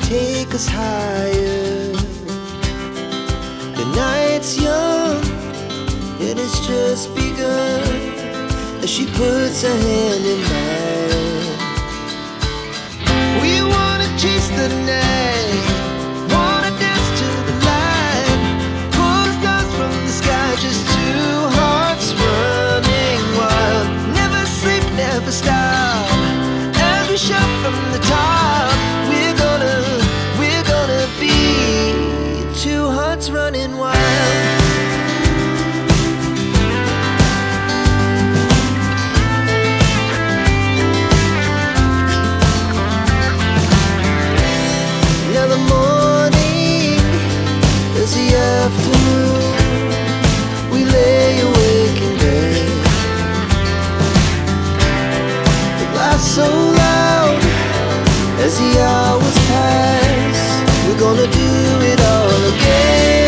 take us higher. The night's young, it has just begun, as she puts her hand in mine. We wanna chase the night, wanna dance to the light, pull the stars from the sky, just two hearts running wild. Never sleep, never stop, as we shout from the top. We're gonna be two hearts running wild. Now the morning is the afternoon, we lay awake in bed. The laughs so loud as the hours pass, we're gonna do it all again.